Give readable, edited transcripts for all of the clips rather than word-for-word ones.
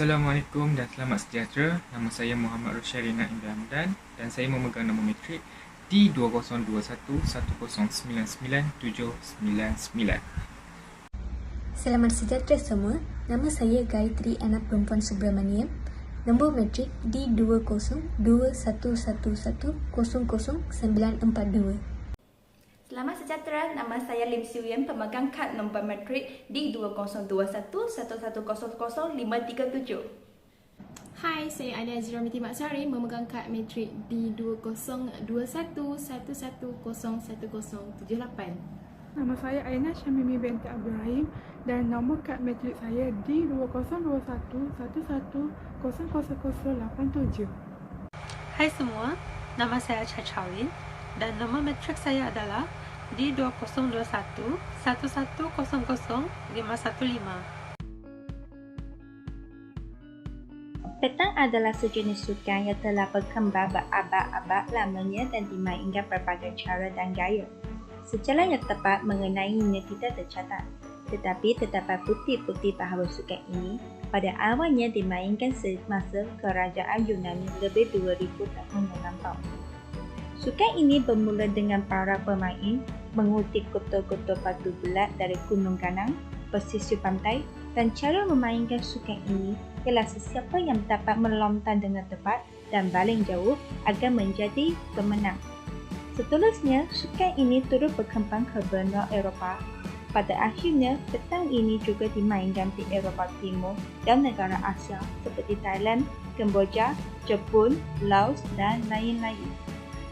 Assalamualaikum dan selamat sejahtera. Nama saya Muhammad Rosharina Indra Hamdan dan saya memegang nombor matrik D202110997999. Selamat sejahtera semua. Nama saya Gayatri Anak Perempuan Subramaniam. Nombor matrik D202111000942. Selamat sejahtera, nama saya Lim Siu Yen, pemegang kad nombor matrik D202111000537. Hai, saya Alia Azira Miti Maksari, memegang kad matrik D202111001078. Nama saya Aina Syamimi binti Abdul Rahim dan nombor kad matrik saya D202111000087. Hai semua, nama saya Cha Chawin dan nombor matrik saya adalah D202111000515. Petang adalah sejenis sukan yang telah berkembang berabad-abad lamanya dan dimainkan berbagai cara dan gaya. Sejalan yang tepat mengenainya tidak tercatat, tetapi terdapat bukti-bukti bahawa sukan ini pada awalnya dimainkan semasa kerajaan Yunani lebih 2000 tahun yang lampau. Sukan ini bermula dengan para pemain mengutip kotor-kotor batu bulat dari gunung ganang, pesisir pantai, dan cara memainkan sukan ini ialah sesiapa yang dapat melontar dengan tepat dan paling jauh akan menjadi pemenang. Seterusnya, sukan ini turut berkembang ke benua Eropah. Pada akhirnya, petang ini juga dimainkan di Eropah Timur dan negara Asia seperti Thailand, Kemboja, Jepun, Laos dan lain-lain.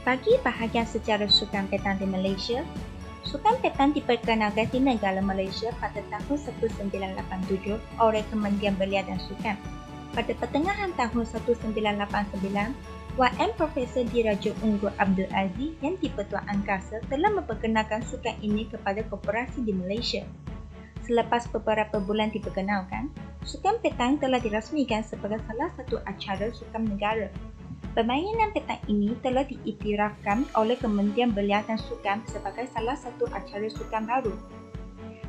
Bagi bahagian sejarah sukan petang di Malaysia, sukan petang diperkenalkan di negara Malaysia pada tahun 1987 oleh Kementerian Belia dan Sukan. Pada pertengahan tahun 1989, YM Profesor Diraja Unggul Abdul Aziz yang di-Pertuan Angkasa telah memperkenalkan sukan ini kepada korporasi di Malaysia. Selepas beberapa bulan diperkenalkan, sukan petang telah dirasmikan sebagai salah satu acara sukan negara. Permainan petang ini telah diiktirafkan oleh Kementerian Belia dan Sukan sebagai salah satu acara sukan baru.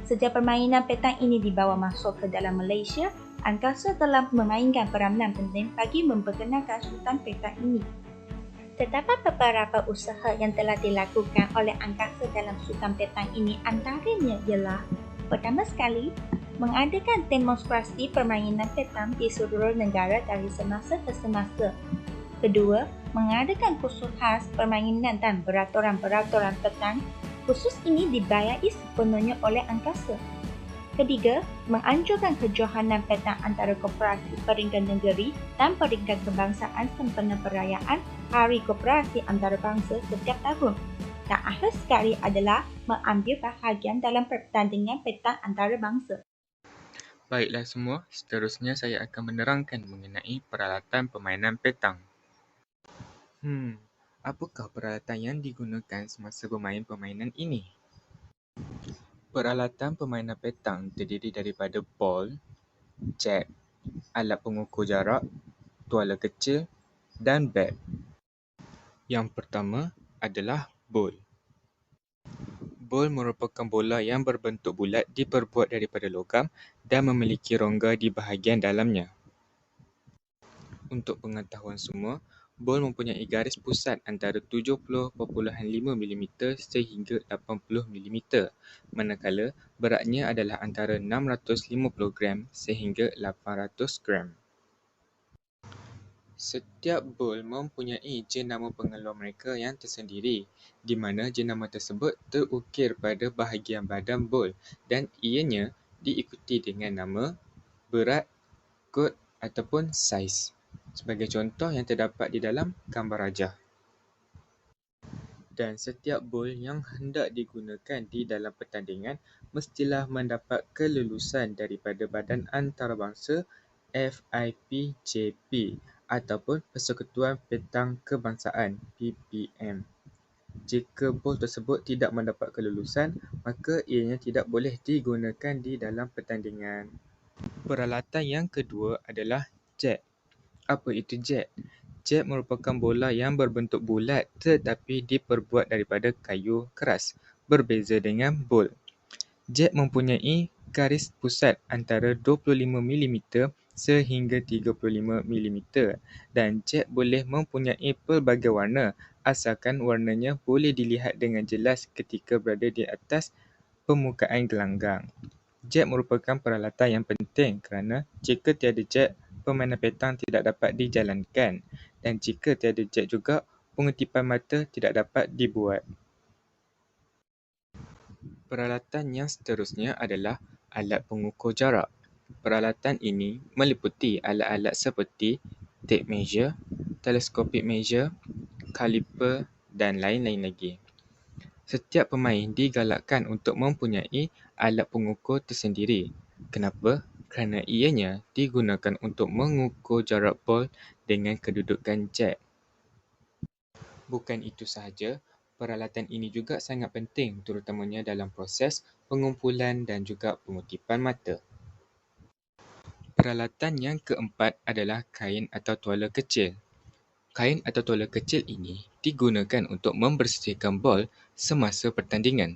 Sejak permainan petang ini dibawa masuk ke dalam Malaysia, Angkasa telah memainkan peranan penting bagi memperkenalkan sukan petang ini. Terdapat beberapa usaha yang telah dilakukan oleh Angkasa dalam sukan petang ini, antaranya ialah: pertama sekali, mengadakan demonstrasi permainan petang di seluruh negara dari semasa ke semasa. Kedua, mengadakan kursus khas permainan dan peraturan-peraturan petang. Kursus ini dibayari sepenuhnya oleh Angkasa. Ketiga, menganjurkan kejohanan petang antara koperasi peringkat negeri dan peringkat kebangsaan sempena perayaan Hari Koperasi Antarabangsa setiap tahun. Dan akhir sekali adalah mengambil bahagian dalam pertandingan petang antarabangsa. Baiklah semua, seterusnya saya akan menerangkan mengenai peralatan permainan petang. Apakah peralatan yang digunakan semasa bermain permainan ini? Peralatan permainan petang terdiri daripada bol, jet, alat pengukur jarak, tuala kecil dan bat. Yang pertama adalah bol. Bol merupakan bola yang berbentuk bulat diperbuat daripada logam dan memiliki rongga di bahagian dalamnya. Untuk pengetahuan semua, bol mempunyai garis pusat antara 70.5 mm sehingga 80 mm, manakala beratnya adalah antara 650 gram sehingga 800 gram. Setiap bol mempunyai jenama pengeluar mereka yang tersendiri, di mana jenama tersebut terukir pada bahagian badan bol dan ianya diikuti dengan nama, berat, kod ataupun saiz. Sebagai contoh yang terdapat di dalam gambar rajah. Dan setiap bol yang hendak digunakan di dalam pertandingan mestilah mendapat kelulusan daripada Badan Antarabangsa FIPJP ataupun Persekutuan Petang Kebangsaan PPM. Jika bol tersebut tidak mendapat kelulusan, maka ianya tidak boleh digunakan di dalam pertandingan. Peralatan yang kedua adalah jet. Apa itu jet? Jet merupakan bola yang berbentuk bulat tetapi diperbuat daripada kayu keras, berbeza dengan bol. Jet mempunyai garis pusat antara 25 mm sehingga 35 mm dan jet boleh mempunyai pelbagai warna asalkan warnanya boleh dilihat dengan jelas ketika berada di atas permukaan gelanggang. Jet merupakan peralatan yang penting kerana jika tiada jet, permainan petang tidak dapat dijalankan dan jika tiada jet juga, pengutipan mata tidak dapat dibuat. Peralatan yang seterusnya adalah alat pengukur jarak. Peralatan ini meliputi alat-alat seperti tape measure, telescopic measure, kaliper dan lain-lain lagi. Setiap pemain digalakkan untuk mempunyai alat pengukur tersendiri. Kenapa? Kerana ianya digunakan untuk mengukur jarak bol dengan kedudukan jet. Bukan itu sahaja, peralatan ini juga sangat penting terutamanya dalam proses pengumpulan dan juga pengutipan mata. Peralatan yang keempat adalah kain atau tuala kecil. Kain atau tuala kecil ini digunakan untuk membersihkan bol semasa pertandingan.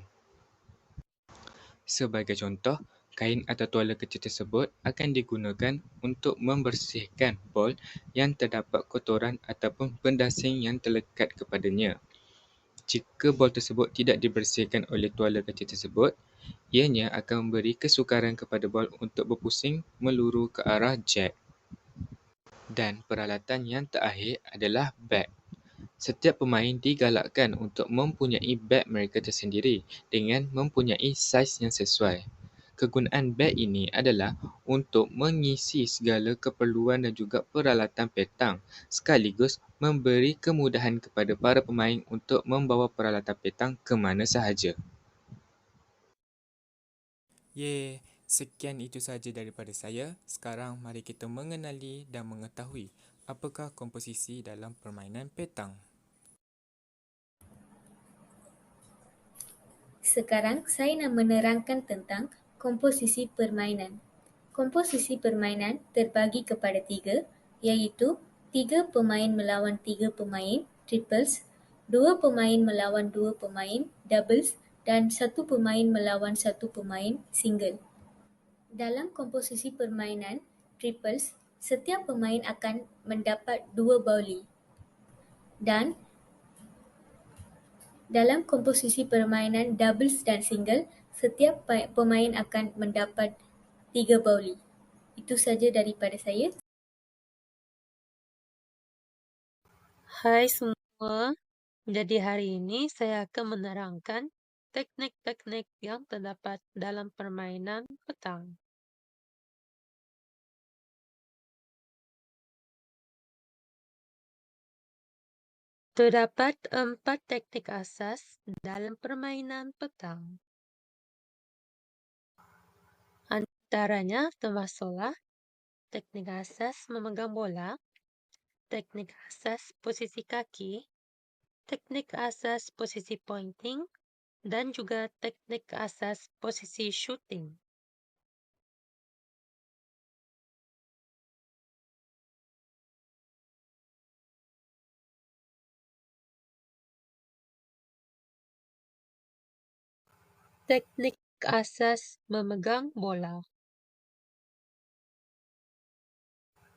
Sebagai contoh, kain atau tuala kecil tersebut akan digunakan untuk membersihkan bol yang terdapat kotoran ataupun benda asing yang terlekat kepadanya. Jika bol tersebut tidak dibersihkan oleh tuala kecil tersebut, ianya akan memberi kesukaran kepada bol untuk berpusing meluru ke arah jet. Dan peralatan yang terakhir adalah beg. Setiap pemain digalakkan untuk mempunyai beg mereka tersendiri dengan mempunyai saiz yang sesuai. Kegunaan beg ini adalah untuk mengisi segala keperluan dan juga peralatan petang sekaligus memberi kemudahan kepada para pemain untuk membawa peralatan petang ke mana sahaja. Sekian itu sahaja daripada saya. Sekarang mari kita mengenali dan mengetahui apakah komposisi dalam permainan petang. Sekarang saya nak menerangkan tentang komposisi permainan. Komposisi permainan terbagi kepada 3, iaitu 3 pemain melawan 3 pemain, triples, 2 pemain melawan 2 pemain, doubles dan 1 pemain melawan 1 pemain, single. Dalam komposisi permainan triples, setiap pemain akan mendapat 2 bauli. Dan dalam komposisi permainan doubles dan single, setiap pemain akan mendapat 3 bauli. Itu saja daripada saya. Hai semua, jadi hari ini saya akan menerangkan teknik-teknik yang terdapat dalam permainan petang. Terdapat 4 teknik asas dalam permainan petang. Antaranya termasuklah teknik asas memegang bola, teknik asas posisi kaki, teknik asas posisi pointing, dan juga teknik asas posisi shooting. Teknik asas memegang bola.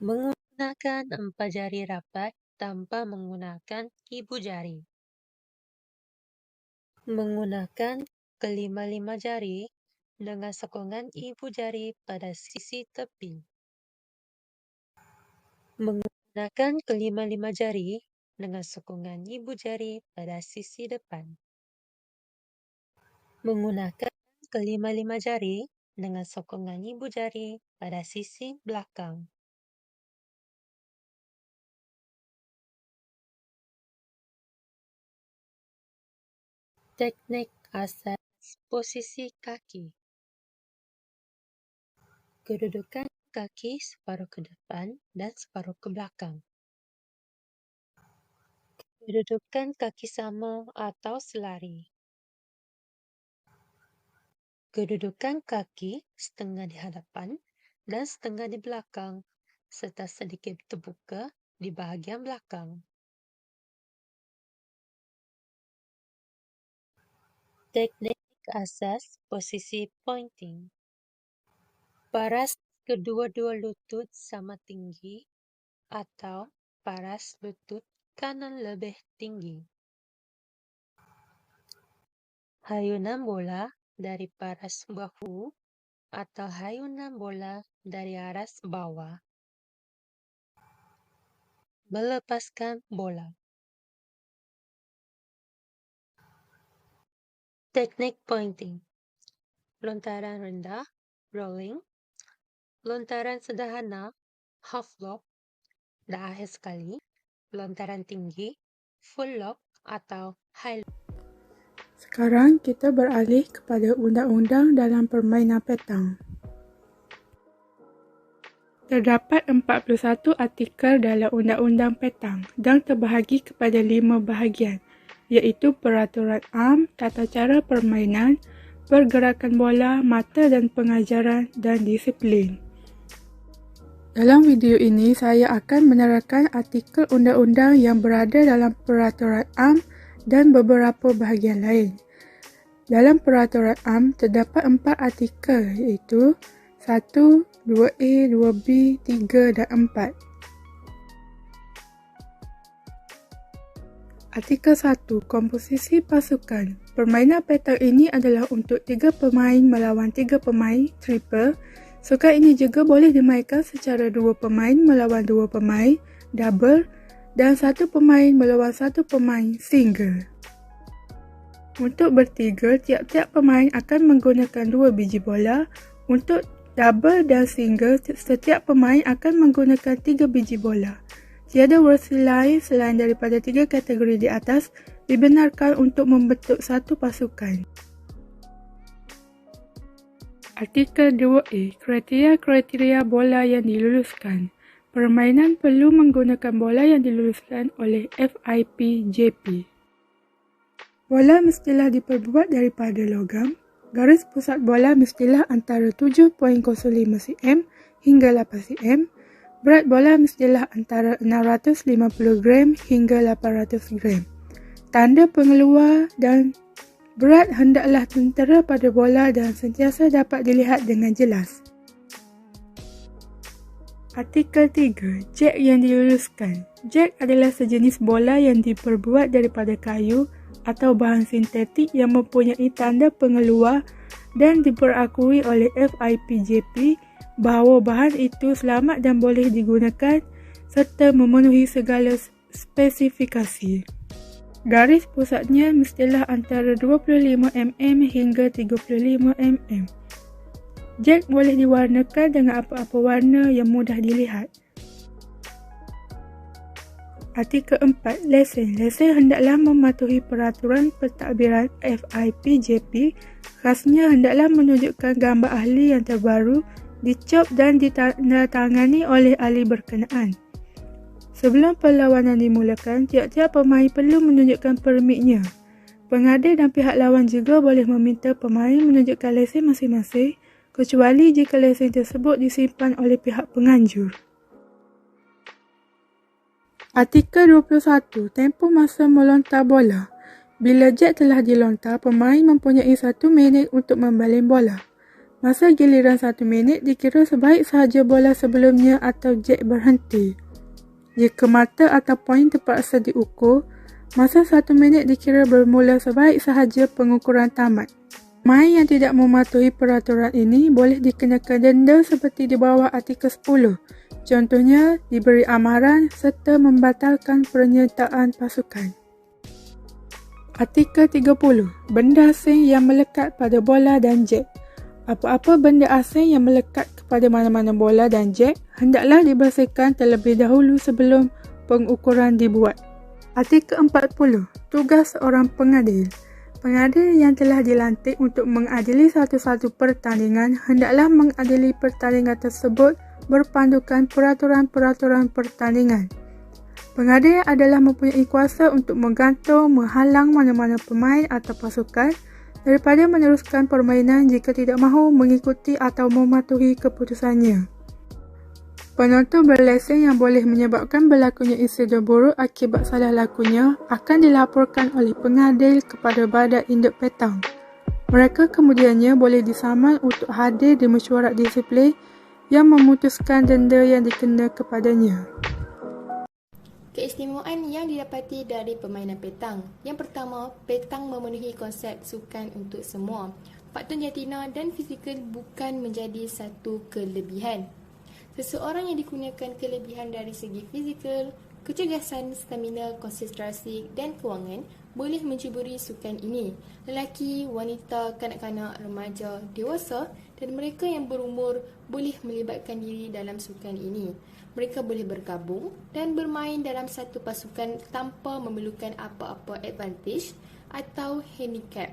Menggunakan 4 jari rapat tanpa menggunakan ibu jari. Menggunakan kelima-lima jari dengan sokongan ibu jari pada sisi tepi. Menggunakan kelima-lima jari dengan sokongan ibu jari pada sisi depan. Menggunakan kelima-lima jari dengan sokongan ibu jari pada sisi belakang. Teknik asas posisi kaki. Kedudukan kaki separuh ke depan dan separuh ke belakang. Kedudukan kaki sama atau selari. Kedudukan kaki setengah di hadapan dan setengah di belakang serta sedikit terbuka di bahagian belakang. Teknik asas posisi pointing. Paras kedua-dua lutut sama tinggi atau paras lutut kanan lebih tinggi. Hayunan bola dari paras bahu atau hayunan bola dari aras bawah. Melepaskan bola. Teknik pointing. Lontaran rendah, rolling. Lontaran sederhana, half lob. Dan akhir sekali, lontaran tinggi, full lob atau high lob. Sekarang kita beralih kepada undang-undang dalam permainan petang. Terdapat 41 artikel dalam undang-undang petang dan terbahagi kepada 5 bahagian, iaitu peraturan am, tata cara permainan, pergerakan bola, mata dan pengajaran dan disiplin. Dalam video ini, saya akan menerangkan artikel undang-undang yang berada dalam peraturan am dan beberapa bahagian lain. Dalam peraturan am, terdapat 4 artikel iaitu 1, 2A, 2B, 3 dan 4. Artikel 1. Komposisi pasukan. Permainan petang ini adalah untuk 3 pemain melawan 3 pemain, triple. Sukan ini juga boleh dimainkan secara 2 pemain melawan 2 pemain, double, dan 1 pemain melawan 1 pemain, single. Untuk bertiga, tiap-tiap pemain akan menggunakan 2 biji bola. Untuk double dan single, setiap pemain akan menggunakan 3 biji bola. Tiada versi lain selain daripada 3 kategori di atas dibenarkan untuk membentuk satu pasukan. Artikel 2A. Kriteria-kriteria bola yang diluluskan. Permainan perlu menggunakan bola yang diluluskan oleh FIPJP. Bola mestilah diperbuat daripada logam. Garis pusat bola mestilah antara 7.05 cm hingga 8 cm. Berat bola mestilah antara 650 gram hingga 800 gram. Tanda pengeluar dan berat hendaklah tentera pada bola dan sentiasa dapat dilihat dengan jelas. Artikel 3. Jack yang diluluskan. Jack adalah sejenis bola yang diperbuat daripada kayu atau bahan sintetik yang mempunyai tanda pengeluar dan diperakui oleh FIPJP bahawa bahan itu selamat dan boleh digunakan serta memenuhi segala spesifikasi. Garis pusatnya mestilah antara 25 mm hingga 35 mm. Jack boleh diwarnakan dengan apa-apa warna yang mudah dilihat. Artikel 4. Lesen. Lesen hendaklah mematuhi peraturan pentadbiran FIPJP. Khasnya hendaklah menunjukkan gambar ahli yang terbaru, dicop dan ditandatangani oleh ahli berkenaan. Sebelum perlawanan dimulakan, tiap-tiap pemain perlu menunjukkan permitnya. Pengadil dan pihak lawan juga boleh meminta pemain menunjukkan lesen masing-masing, kecuali jika lesen tersebut disimpan oleh pihak penganjur. Artikel 21. Tempoh masa melontar bola. Bila jack telah dilontar, pemain mempunyai 1 minit untuk membaling bola. Masa giliran 1 minit dikira sebaik sahaja bola sebelumnya atau jack berhenti. Jika mata atau poin terpaksa diukur, masa 1 minit dikira bermula sebaik sahaja pengukuran tamat. Pemain yang tidak mematuhi peraturan ini boleh dikenakan denda seperti di bawah artikel 10. Contohnya, diberi amaran serta membatalkan penyertaan pasukan. Artikel 30. Benda asing yang melekat pada bola dan jack. Apa-apa benda asing yang melekat kepada mana-mana bola dan jack hendaklah dibersihkan terlebih dahulu sebelum pengukuran dibuat. Artikel 40. Tugas seorang pengadil. Pengadil yang telah dilantik untuk mengadili satu-satu pertandingan hendaklah mengadili pertandingan tersebut berpandukan peraturan-peraturan pertandingan. Pengadil adalah mempunyai kuasa untuk menggantung, menghalang mana-mana pemain atau pasukan daripada meneruskan permainan jika tidak mahu mengikuti atau mematuhi keputusannya. Penonton berlesen yang boleh menyebabkan berlakunya insiden buruk akibat salah lakunya akan dilaporkan oleh pengadil kepada Badan Induk Petang. Mereka kemudiannya boleh disaman untuk hadir di mesyuarat disiplin yang memutuskan denda yang dikena kepadanya. Keistimewaan yang didapati dari permainan petang. Yang pertama, petang memenuhi konsep sukan untuk semua. Faktor jantina dan fizikal bukan menjadi satu kelebihan. Seseorang yang dikurniakan kelebihan dari segi fizikal, kecergasan, stamina, konsentrasi dan kewangan boleh mencuburi sukan ini. Lelaki, wanita, kanak-kanak, remaja, dewasa dan mereka yang berumur boleh melibatkan diri dalam sukan ini. Mereka boleh bergabung dan bermain dalam satu pasukan tanpa memerlukan apa-apa advantage atau handicap.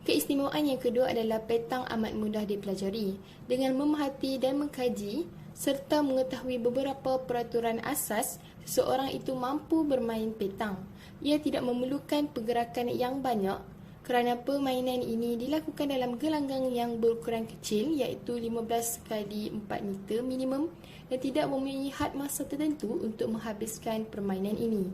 Keistimewaan yang kedua adalah petang amat mudah dipelajari. Dengan memerhati dan mengkaji serta mengetahui beberapa peraturan asas, seseorang itu mampu bermain petang. Ia tidak memerlukan pergerakan yang banyak kerana permainan ini dilakukan dalam gelanggang yang berukuran kecil iaitu 15 kali 4 meter minimum dan tidak mempunyai had masa tertentu untuk menghabiskan permainan ini.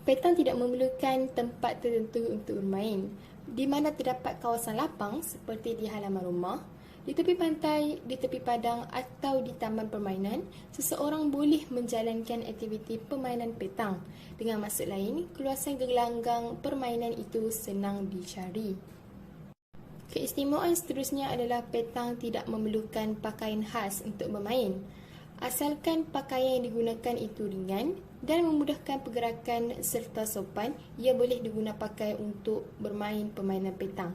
Petang tidak memerlukan tempat tertentu untuk bermain, di mana terdapat kawasan lapang seperti di halaman rumah, di tepi pantai, di tepi padang atau di taman permainan, seseorang boleh menjalankan aktiviti permainan petang. Dengan maksud lain, keluasan gelanggang permainan itu senang dicari. Keistimewaan seterusnya adalah petang tidak memerlukan pakaian khas untuk bermain. Asalkan pakaian yang digunakan itu ringan dan memudahkan pergerakan serta sopan, ia boleh digunakan pakai untuk bermain permainan petang.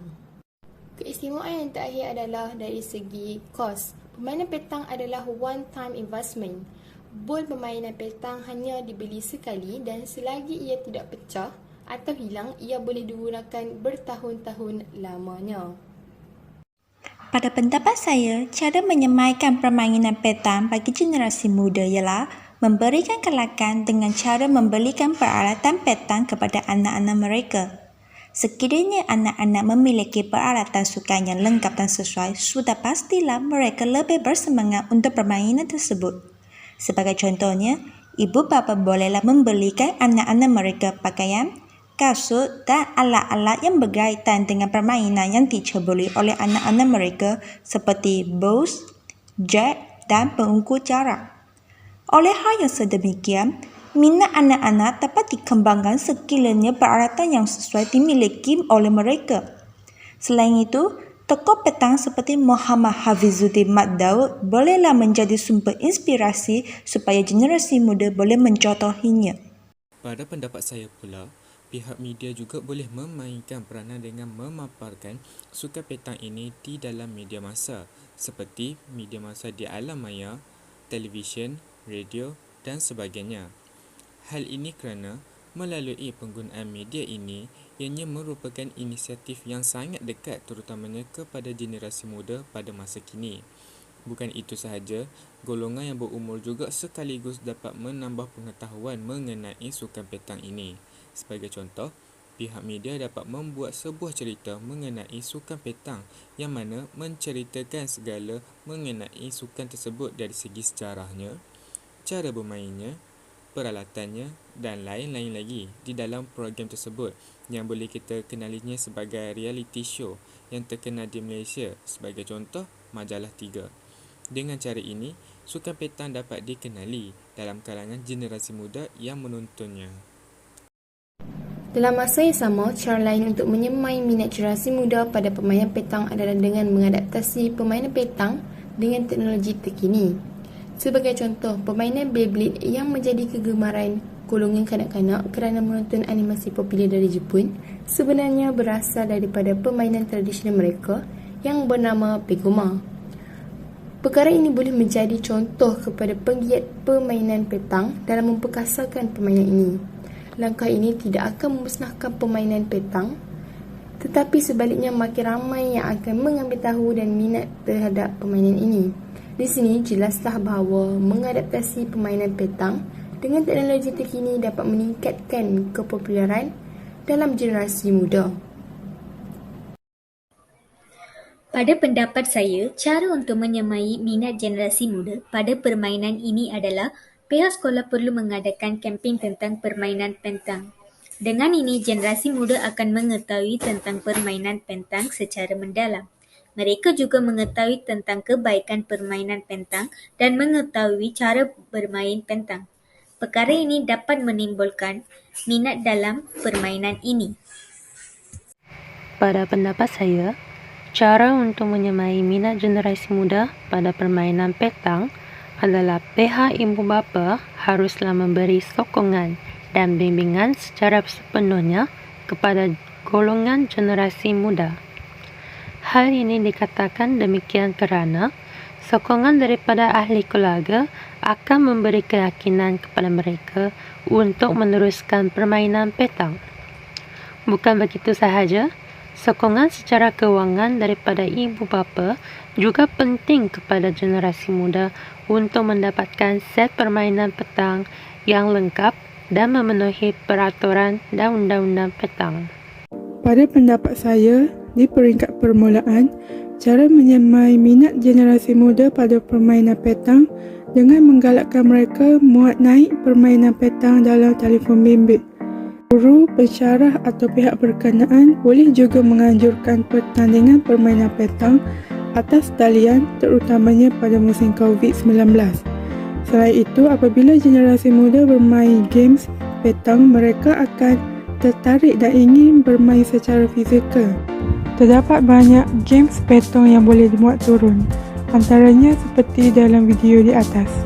Keistimewaan yang terakhir adalah dari segi kos. Permainan petang adalah one-time investment. Bol permainan petang hanya dibeli sekali dan selagi ia tidak pecah atau hilang, ia boleh digunakan bertahun-tahun lamanya. Pada pendapat saya, cara menyemaikan permainan petang bagi generasi muda ialah memberikan kelakan dengan cara membelikan peralatan petang kepada anak-anak mereka. Sekiranya anak-anak memiliki peralatan sukan yang lengkap dan sesuai, sudah pastilah mereka lebih bersemangat untuk permainan tersebut. Sebagai contohnya, ibu bapa bolehlah membelikan anak-anak mereka pakaian, kasut dan alat-alat yang berkaitan dengan permainan yang diceburi oleh anak-anak mereka seperti bos, jet dan pengukur jarak. Oleh hal yang sedemikian, minat anak-anak dapat dikembangkan sekiranya peralatan yang sesuai dimiliki oleh mereka. Selain itu, tokoh petang seperti Muhammad Hafizuddin Mat Daud bolehlah menjadi sumber inspirasi supaya generasi muda boleh mencontohinya. Pada pendapat saya pula, pihak media juga boleh memainkan peranan dengan memaparkan sukan petang ini di dalam media massa seperti media massa di alam maya, televisyen, radio dan sebagainya. Hal ini kerana melalui penggunaan media ini, ianya merupakan inisiatif yang sangat dekat terutamanya kepada generasi muda pada masa kini. Bukan itu sahaja, golongan yang berumur juga sekaligus dapat menambah pengetahuan mengenai sukan petang ini. Sebagai contoh, pihak media dapat membuat sebuah cerita mengenai sukan petang yang mana menceritakan segala mengenai sukan tersebut dari segi sejarahnya, cara bermainnya, peralatannya dan lain-lain lagi di dalam program tersebut yang boleh kita kenalinya sebagai reality show yang terkenal di Malaysia, sebagai contoh Majalah 3. Dengan cara ini, sukan petang dapat dikenali dalam kalangan generasi muda yang menontonnya. Dalam masa yang sama, cara lain untuk menyemai minat generasi muda pada permainan petang adalah dengan mengadaptasi permainan petang dengan teknologi terkini. Sebagai contoh, permainan Beyblade yang menjadi kegemaran golongan kanak-kanak kerana menonton animasi popular dari Jepun sebenarnya berasal daripada permainan tradisional mereka yang bernama Pegoma. Perkara ini boleh menjadi contoh kepada penggiat permainan petang dalam memperkasakan permainan ini. Langkah ini tidak akan memusnahkan permainan petang, tetapi sebaliknya makin ramai yang akan mengambil tahu dan minat terhadap permainan ini. Di sini jelaslah bahawa mengadaptasi permainan petang dengan teknologi terkini dapat meningkatkan kepopularan dalam generasi muda. Pada pendapat saya, cara untuk menyemai minat generasi muda pada permainan ini adalah pihak sekolah perlu mengadakan kempen tentang permainan petang. Dengan ini, generasi muda akan mengetahui tentang permainan petang secara mendalam. Mereka juga mengetahui tentang kebaikan permainan pentang dan mengetahui cara bermain pentang. Perkara ini dapat menimbulkan minat dalam permainan ini. Pada pendapat saya, cara untuk menyemai minat generasi muda pada permainan petang adalah pihak ibu bapa haruslah memberi sokongan dan bimbingan secara sepenuhnya kepada golongan generasi muda. Hal ini dikatakan demikian kerana sokongan daripada ahli keluarga akan memberi keyakinan kepada mereka untuk meneruskan permainan petang. Bukan begitu sahaja, sokongan secara kewangan daripada ibu bapa juga penting kepada generasi muda untuk mendapatkan set permainan petang yang lengkap dan memenuhi peraturan dan undang-undang petang. Pada pendapat saya, di peringkat permulaan, cara menyemai minat generasi muda pada permainan petang dengan menggalakkan mereka muat naik permainan petang dalam telefon bimbit. Guru, pensyarah atau pihak berkenaan boleh juga menganjurkan pertandingan permainan petang atas talian terutamanya pada musim COVID-19. Selain itu, apabila generasi muda bermain games petang, mereka akan tertarik dan ingin bermain secara fizikal. Terdapat banyak games petang yang boleh dimuat turun, antaranya seperti dalam video di atas.